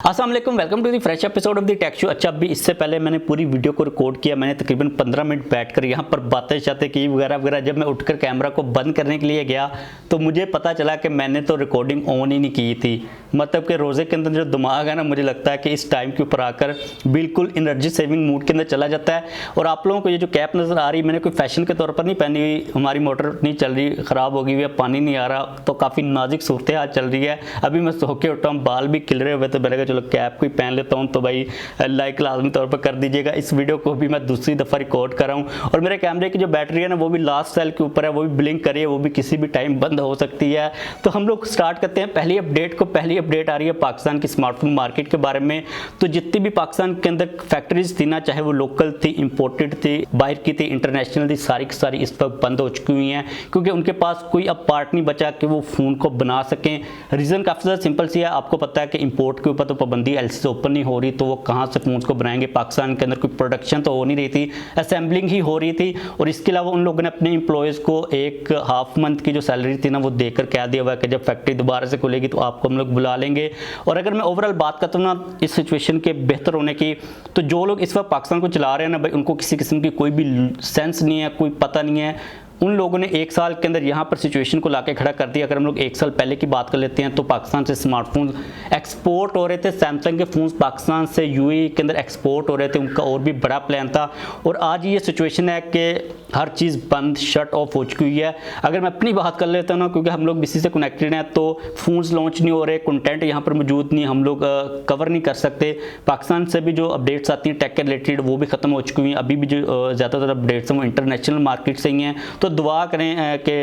अस्सलाम वालेकुम, welcome to the fresh episode of the tech show. अच्छा, अभी इससे पहले मैंने पूरी वीडियो को रिकॉर्ड किया। मैंने तकरीबन 15 मिनट बैठकर यहाँ पर बातें शातें की वगैरह वगैरह। जब मैं उठकर कैमरा को बंद करने के लिए गया तो मुझे पता चला कि मैंने तो रिकॉर्डिंग ऑन ही नहीं की थी। मतलब कि रोज़े के अंदर जो दिमाग है ना, मुझे लगता है कि इस टाइम के ऊपर आकर बिल्कुल एनर्जी सेविंग मूड के अंदर चला जाता है। और आप लोगों को ये जो कैप नज़र आ रही है, मैंने कोई फैशन के तौर पर नहीं पहनी हुई। हमारी मोटर नहीं चल रही, ख़राब हो गई हुई है, पानी नहीं आ रहा, तो काफ़ी नाजुक सूरत हाल चल रही है। अभी मैं सो के उठा हूँ, बाल भी खिल रहे हुए, तो मैंने कहा चलो कैप कोई पहन लेता हूं। तो भाई लाइक लाजमी तौर पर कर दीजिएगा। इस वीडियो को भी मैं दूसरी दफ़ा रिकॉर्ड कर रहा हूं और मेरे कैमरे की जो बैटरी है ना, वो भी लास्ट सेल के ऊपर है, वो भी ब्लिंक कर रही है, वो भी किसी भी टाइम बंद हो सकती है। तो हम लोग स्टार्ट करते हैं पहली अपडेट को। पहली अपडेट आ रही है पाकिस्तान की स्मार्टफोन मार्केट के बारे में। तो जितनी भी पाकिस्तान के अंदर फैक्ट्रीज थी ना, चाहे वो लोकल थी, इंपोर्टेड थी, बाहर की थी, इंटरनेशनल थी, सारी की सारी इस वक्त बंद हो चुकी हुई हैं, क्योंकि उनके पास कोई अब पार्ट नहीं बचा कि वो फ़ोन को बना सकें। रीज़न काफ़ी ज़्यादा सिंपल सी है। आपको पता है कि इंपोर्ट के ऊपर तो पाबंदी एलसी से ओपन नहीं हो रही, तो वो कहाँ से फोन्स को बनाएंगे। पाकिस्तान के अंदर कोई प्रोडक्शन तो हो नहीं रही थी, असेंबलिंग ही हो रही थी। और इसके अलावा उन लोगों ने अपने एम्प्लॉयज़ को एक हाफ मंथ की जो सैलरी थी ना, वो देकर कह दिया हुआ है कि जब फैक्ट्री दोबारा से खुलेगी तो आपको हम लोग बुला लेंगे। और अगर मैं ओवरऑल बात करता हूँ ना इस सिचुएशन के बेहतर होने की, तो जो लोग इस वक्त पाकिस्तान को चला रहे हैं ना भाई, उनको किसी किस्म की कोई भी सेंस नहीं है, कोई पता नहीं है। उन लोगों ने एक साल के अंदर यहाँ पर सिचुएशन को लाके खड़ा कर दिया। अगर हम लोग एक साल पहले की बात कर लेते हैं तो पाकिस्तान से स्मार्टफोन एक्सपोर्ट हो रहे थे। सैमसंग के फ़ोन्स पाकिस्तान से यूएई के अंदर एक्सपोर्ट हो रहे थे, उनका और भी बड़ा प्लान था। और आज ये सिचुएशन है कि हर चीज़ बंद, शट ऑफ हो चुकी हुई है। अगर मैं अपनी बात कर लेता हूँ ना, क्योंकि हम लोग इसी से कनेक्टेड हैं, तो फ़ोन्स लॉन्च नहीं हो रहे, कंटेंट यहाँ पर मौजूद नहीं, हम लोग कवर नहीं कर सकते। पाकिस्तान से भी जो अपडेट्स आती हैं टेक के रिलेटेड, वो भी ख़त्म हो चुकी हुई हैं। अभी भी जो ज़्यादातर अपडेट्स हैं वो इंटरनेशनल मार्केट से ही हैं। तो दुआ करें कि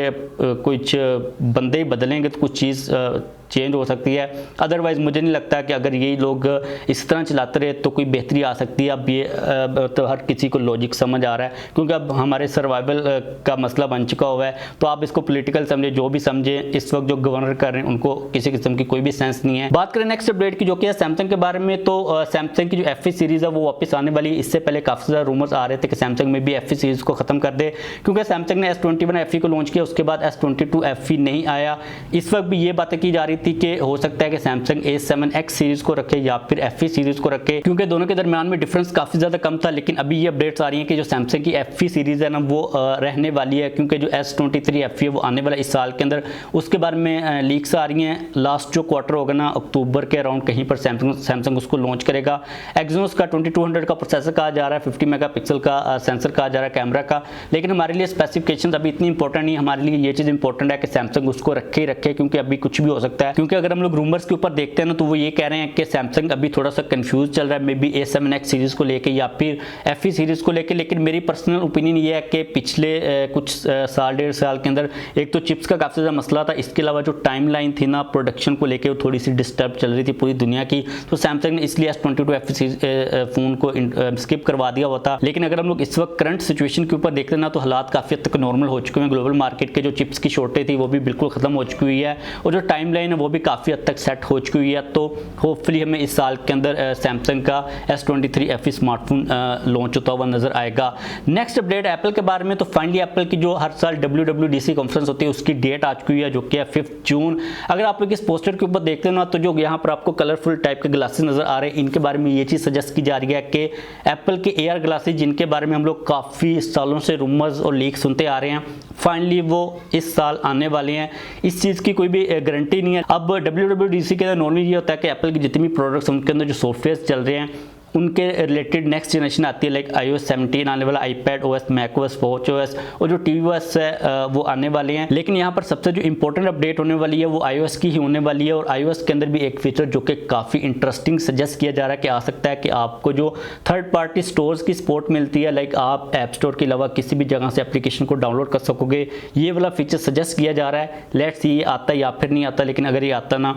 कुछ बंदे ही बदलेंगे तो कुछ चीज़ चेंज हो सकती है। अदरवाइज़ मुझे नहीं लगता कि अगर यही लोग इस तरह चलाते रहे तो कोई बेहतरी आ सकती है। अब ये तो हर किसी को लॉजिक समझ आ रहा है, क्योंकि अब हमारे सर्वाइवल का मसला बन चुका हुआ है। तो आप इसको पॉलिटिकल समझे, जो भी समझे, इस वक्त जो गवर्नर कर रहे हैं उनको किसी किस्म की कोई भी सेंस नहीं है। बात करें नेक्स्ट अपडेट की, जो कि है सैमसंग के बारे में। तो सैमसंग की जो FE सीरीज़ है वो वापस आने वाली है। इससे पहले काफ़ी ज़्यादा रूमर्स आ रहे थे कि सैमसंग में भी FE सीरीज़ को ख़त्म कर दे, क्योंकि सैमसंग ने S21 FE को लॉन्च किया, उसके बाद S22 FE नहीं आया। इस वक्त भी ये बातें की जा रही थी कि हो सकता है कि सैमसंग A7X सीरीज को रखे या फिर FE सीरीज को रखे, क्योंकि दोनों के दरमियान में डिफरेंस काफी ज्यादा कम था। लेकिन अभी ये अपडेट्स आ रही हैं कि जो सैमसंग की FE सीरीज है ना, वो रहने वाली है, क्योंकि जो S23 FE है वो आने वाला इस साल के अंदर। उसके बारे में लीक्स आ रही हैं। लास्ट जो क्वार्टर होगा ना, अक्टूबर के अराउंड कहीं पर सैमसंग उसको लॉन्च करेगा। एक्सोनस का 2200 का प्रोसेसर कहा जा रहा है, 50 मेगापिक्सल का सेंसर कहा जा रहा है कैमरा का। लेकिन हमारे लिए स्पेसिफिकेशन अभी इतनी इंपॉर्टेंट नहीं है। हमारे लिए ये चीज़ इंपॉर्टेंट है कि सैमसंग उसको रखे ही रखे, क्योंकि अभी कुछ भी हो सकता है। क्योंकि अगर हम लोग रूमर्स के ऊपर देखते हैं ना, तो वो ये कह रहे हैं कि सैमसंग अभी थोड़ा सा कंफ्यूज चल रहा है, मे बी A7X सीरीज को लेके या फिर FE सीरीज को लेके। लेकिन मेरी पर्सनल ओपिनियन ये है कि पिछले कुछ साल डेढ़ साल के अंदर एक तो चिप्स का काफ़ी ज़्यादा मसला था, इसके अलावा जो टाइमलाइन थी ना प्रोडक्शन को लेके, वो थोड़ी सी डिस्टर्ब चल रही थी पूरी दुनिया की। तो सैमसंग ने इसलिए S22 FE फ़ोन को स्किप करवा दिया हुआ था। लेकिन अगर हम लोग इस वक्त करंट सिचुएशन के ऊपर देखते हैं ना, तो हालात काफ़ी हद तक नॉर्मल हो चुके हैं। ग्लोबल मार्केट के जो चिप्स की शॉर्टेज थी वो भी बिल्कुल ख़त्म हो चुकी हुई है, और जो टाइमलाइन है वो भी काफ़ी हद तक सेट हो चुकी हुई है। तो होपफुली हमें इस साल के अंदर सैमसंग का S23 FE स्मार्टफोन लॉन्च होता हुआ नजर आएगा। नेक्स्ट अपडेट एप्पल के बारे में। तो फाइनली एप्पल की जो हर साल WWDC कॉन्फ्रेंस होती है उसकी डेट आ चुकी है, जो कि है 5 जून। अगर आप लोग इस पोस्टर के ऊपर देखते हो ना, तो जो यहाँ पर आपको कलरफुल टाइप के ग्लासेस नजर आ रहे हैं, इनके बारे में ये चीज़ सजेस्ट की जा रही है कि एप्पल के AR ग्लासेस, जिनके बारे में हम लोग काफ़ी सालों से रूमर्स और लीक सुनते आ रहे हैं, फाइनली वो इस साल आने वाले हैं। इस चीज़ की कोई भी गारंटी नहीं है। अब WWDC के अंदर नॉर्मली ये होता है कि एप्पल की जितनी भी प्रोडक्ट्स उनके अंदर जो सॉफ्टवेयर चल रहे हैं उनके रिलेटेड नेक्स्ट जनरेशन आती है, लाइक iOS 17 आने वाला, iPad OS, macOS, watchOS और जो tvOS है वो आने वाले हैं। लेकिन यहाँ पर सबसे जो इंपॉर्टेंट अपडेट होने वाली है वो iOS की ही होने वाली है। और iOS के अंदर भी एक फीचर जो कि काफ़ी इंटरेस्टिंग सजेस्ट किया जा रहा है कि आ सकता है कि आपको जो थर्ड पार्टी स्टोर्स की सपोर्ट मिलती है, लाइक आप ऐप स्टोर के अलावा किसी भी जगह से एप्लीकेशन को डाउनलोड कर सकोगे, ये वाला फीचर सजेस्ट किया जा रहा है। लेट्स सी ये आता है या फिर नहीं आता। लेकिन अगर ये आता ना,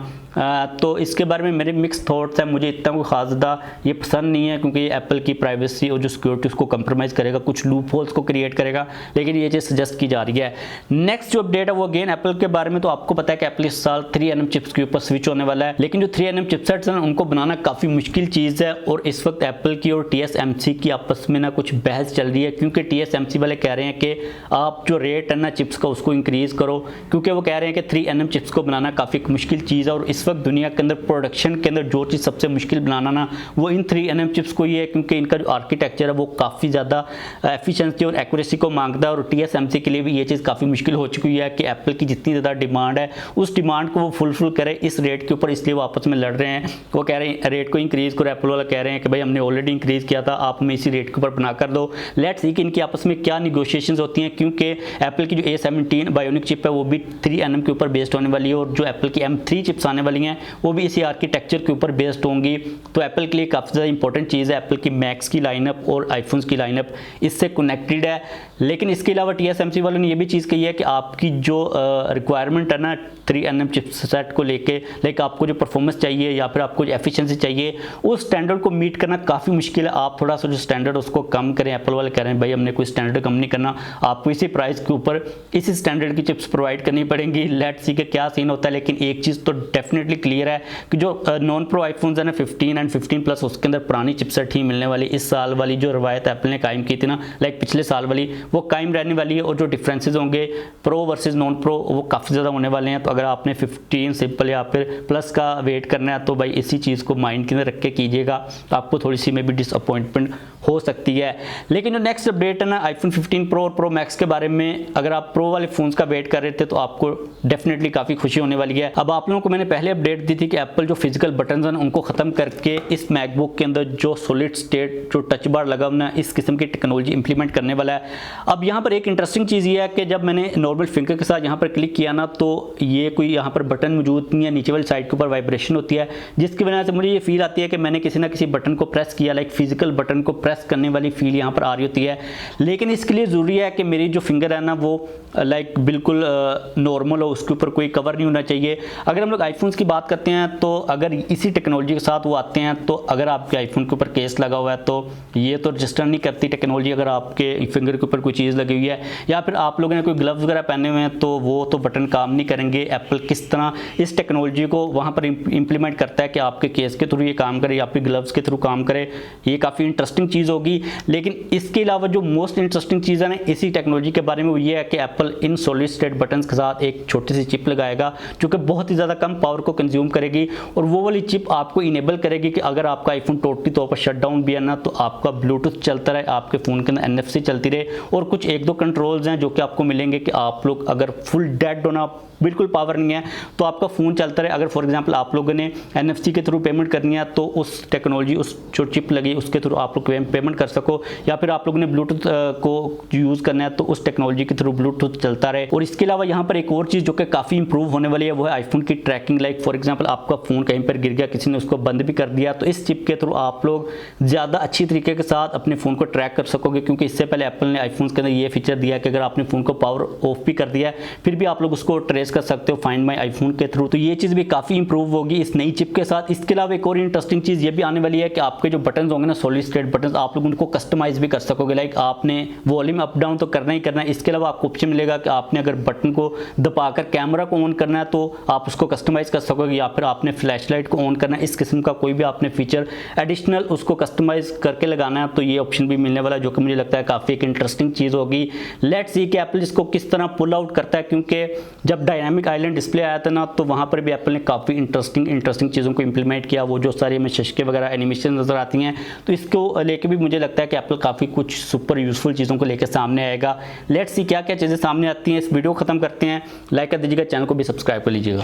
तो इसके बारे में मेरे मिक्स थॉट्स हैं। मुझे इतना कोई खास ज़्यादा ये पसंद नहीं है, क्योंकि एप्पल की प्राइवेसी और जो सिक्योरिटी उसको कंप्रोमाइज़ करेगा, कुछ लूप होल्स को क्रिएट करेगा, लेकिन ये चीज़ सजेस्ट की जा रही है। नेक्स्ट जो अपडेट है वो अगेन एप्पल के बारे में, तो आपको पता है कि एप्पल इस साल 3nm चिप्स के ऊपर स्विच होने वाला है, लेकिन जो 3nm चिपसेट्स हैं उनको बनाना काफ़ी मुश्किल चीज़ है, और इस वक्त एप्पल की और TSMC की आपस में ना कुछ बहस चल रही है, क्योंकि TSMC वाले कह रहे हैं कि आप जो रेट है ना चिप्स का उसको इंक्रीज़ करो, क्योंकि वो कह रहे हैं कि 3nm चिप्स को बनाना काफ़ी मुश्किल चीज़ है, और इस वक्त दुनिया के अंदर प्रोडक्शन के अंदर जो चीज़ सबसे मुश्किल बनाना ना वो इन 3nm चिप्स को ही है, क्योंकि इनका जो आर्किटेक्चर है वो काफ़ी ज़्यादा एफिशिएंसी और एक्यूरेसी को मांगता है, और TSMC के लिए भी ये चीज़ काफ़ी मुश्किल हो चुकी है कि एप्पल की जितनी ज़्यादा डिमांड है उस डिमांड को वो फुलफिल करे इस रेट के ऊपर, इसलिए वो आपस में लड़ रहे हैं। वो कह रहे हैं रेट को इंक्रीज़ करो, एप्पल वाला कह रहे हैं कि भाई हमने ऑलरेडी इंक्रीज़ किया था, आप हमें इसी रेट के ऊपर बना कर दो। लेट्स सी कि इनकी आपस में क्या निगोशिएशंस होती हैं, क्योंकि एप्पल की जो A17 बायोनिक चिप है वो भी 3nm के ऊपर बेस्ड होने वाली है, और जो एप्पल की M3 चिप्स आने वाली हैं वो भी इसी आर्किटेक्चर के ऊपर बेस्ड होंगी। तो एप्पल के लिए काफ़ी ज़्यादा इंपॉर्टेंट चीज़ है, एप्पल की मैक्स की लाइनअप और आईफोन्स की लाइनअप इससे कनेक्टेड है। लेकिन इसके अलावा TSMC वालों ने ये भी चीज़ कही है कि आपकी जो रिक्वायरमेंट है ना 3nm चिपसेट को लेके, लाइक आपको जो परफॉर्मेंस चाहिए या फिर आपको जो एफिशिएंसी चाहिए उस स्टैंडर्ड को मीट करना काफ़ी मुश्किल है। आप थोड़ा सा जो स्टैंडर्ड उसको कम करें, एप्पल वाले कह रहे हैं भाई हमने कोई स्टैंडर्ड कम नहीं करना, आपको इसी प्राइस के ऊपर इसी स्टैंडर्ड की चिप्स प्रोवाइड करनी पड़ेंगी। लेट्स सी के क्या सीन होता है, लेकिन एक चीज़ तो डेफिनेटली क्लियर है कि जो नॉन प्रो आईफोन्स है ना 15 एंड 15 प्लस उसके अंदर पुरानी चिपसेट ही मिलने वाली। इस साल वाली जो रवायत एप्पल ने कायम की थी ना, लाइक पिछले साल वाली, वो कायम रहने वाली है, और जो डिफरेंसेस होंगे प्रो वर्सेस नॉन प्रो वो काफ़ी ज़्यादा होने वाले हैं। तो अगर आपने 15 सिंपल या फिर प्लस का वेट करना है तो भाई इसी चीज़ को माइंड के अंदर रख के कीजिएगा, तो आपको थोड़ी सी में भी डिसअपॉइंटमेंट हो सकती है। लेकिन जो नेक्स्ट अपडेट है ना आईफोन 15 प्रो और प्रो मैक्स के बारे में, अगर आप प्रो वाले फ़ोन्स का वेट कर रहे थे तो आपको डेफिनेटली काफ़ी खुशी होने वाली है। अब आप लोगों को मैंने पहले अपडेट दी थी कि एप्पल जो फिजिकल बटन्स हैं उनको ख़त्म करके इस मैकबुक के अंदर जो सॉलिड स्टेट जो टच बार लगा हुआ है इस किस्म की टेक्नोलॉजी इंप्लीमेंट करने वाला है। अब यहाँ पर एक इंटरेस्टिंग चीज़ ये है कि जब मैंने नॉर्मल फिंगर के साथ यहाँ पर क्लिक किया ना तो ये कोई यहाँ पर बटन मौजूद नहीं है, नीचे वाली साइड के ऊपर वाइब्रेशन होती है, जिसकी वजह से मुझे ये फील आती है कि मैंने किसी ना किसी बटन को प्रेस किया, लाइक फिजिकल बटन को प्रेस करने वाली फील यहाँ पर आ रही होती है। लेकिन इसके लिए ज़रूरी है कि मेरी जो फिंगर है ना वो लाइक बिल्कुल नॉर्मल हो, उसके ऊपर कोई कवर नहीं होना चाहिए। अगर हम लोग आईफोन्स की बात करते हैं तो अगर इसी टेक्नोलॉजी के साथ वो आते हैं, तो अगर आपके आईफोन के ऊपर केस लगा हुआ है तो ये तो रजिस्टर नहीं करती टेक्नोलॉजी। अगर आपके फिंगर के ऊपर कोई चीज़ लगी हुई है या फिर आप लोगों ने कोई ग्लव्स वगैरह पहने हुए हैं तो वो तो बटन काम नहीं करेंगे। एप्पल किस तरह इस टेक्नोलॉजी को वहाँ पर इंप्लीमेंट करता है कि आपके केस के थ्रू ये काम करे या आपके ग्लव्स के थ्रू काम करे, ये काफ़ी इंटरेस्टिंग चीज़ होगी। लेकिन इसके अलावा जो मोस्ट इंटरेस्टिंग चीज़ है ना इसी टेक्नोलॉजी के बारे में वो ये है कि apple in solid state buttons के साथ एक छोटी सी चिप लगाएगा जो कि बहुत ही ज़्यादा कम पावर को कंज्यूम करेगी, और वो वाली चिप आपको इनेबल करेगी कि अगर आपका आईफोन टोटली तौर पर शटडाउन भी है ना तो आपका ब्लूटूथ चलता रहे, आपके फ़ोन के अंदर NFC चलती रहे, और कुछ एक दो कंट्रोल्स हैं जो कि आपको मिलेंगे कि आप लोग अगर फुल डेड होना बिल्कुल पावर नहीं है तो आपका फ़ोन चलता रहे। अगर फॉर एग्जांपल आप लोगों ने NFC के थ्रू पेमेंट करनी है तो उस टेक्नोलॉजी उस जो चिप लगी उसके थ्रू आप लोग पेमेंट कर सको, या फिर आप लोगों ने ब्लूटूथ को यूज़ करना है तो उस टेक्नोलॉजी के थ्रू ब्लूटूथ चलता रहे। और इसके अलावा यहाँ पर एक और चीज़ जो कि काफ़ी इंप्रूव होने वाली है वो है आईफोन की ट्रैकिंग। लाइक फॉर एग्जाम्पल आपका फ़ोन कहीं पर गिर गया, किसी ने उसको बंद भी कर दिया, तो इस चिप के थ्रू आप लोग ज़्यादा अच्छी तरीके के साथ अपने फ़ोन को ट्रैक कर सकोगे, क्योंकि इससे पहले एप्पल ने आईफोन के अंदर ये फीचर दिया कि अगर आपने फ़ोन को पावर ऑफ भी कर दिया फिर भी आप लोग उसको ट्रेस कर सकते हो फाइंड माई आईफोन के थ्रू। तो ये चीज़ भी काफ़ी इंप्रूव होगी इस नई चिप के साथ। इसके अलावा एक और इंटरेस्टिंग चीज़ ये भी आने वाली है कि आपके जो बटन होंगे ना सॉलिड स्टेट बटन, आप लोग उनको कस्टमाइज भी कर सकोगे। लाइक आपने वॉल्यूम अप डाउन तो करना ही करना है, इसके अलावा आपको ऑप्शन मिलेगा कि आपने अगर बटन को दबाकर कैमरा को ऑन करना है तो आप उसको कस्टमाइज कर सकोगे, या फिर आपने फ्लैशलाइट को ऑन करना है, इस किस्म का कोई भी आपने फीचर एडिशनल उसको कस्टमाइज करके लगाना है तो ये ऑप्शन भी मिलने वाला है, जो कि मुझे लगता है काफ़ी एक इंटरेस्टिंग चीज़ होगी। लेट्स सी कि एप्पल इसको किस तरह पुल आउट करता है, क्योंकि जब डायनामिक आइलैंड डिस्प्ले आया था ना तो वहाँ पर भी एप्पल ने काफ़ी इंटरेस्टिंग चीज़ों को इंप्लीमेंट किया, वो जो सारी हमें शशके वगैरह एनिमेशन नज़र आती हैं, तो इसको लेके भी मुझे लगता है कि एप्पल काफ़ी कुछ सुपर यूजफुल चीज़ों को लेकर सामने आएगा। लेट्स सी क्या क्या चीज़ें सामने आती हैं। इस वीडियो को खत्म करते हैं, लाइक कर दीजिएगा, चैनल को भी सब्सक्राइब कर लीजिएगा।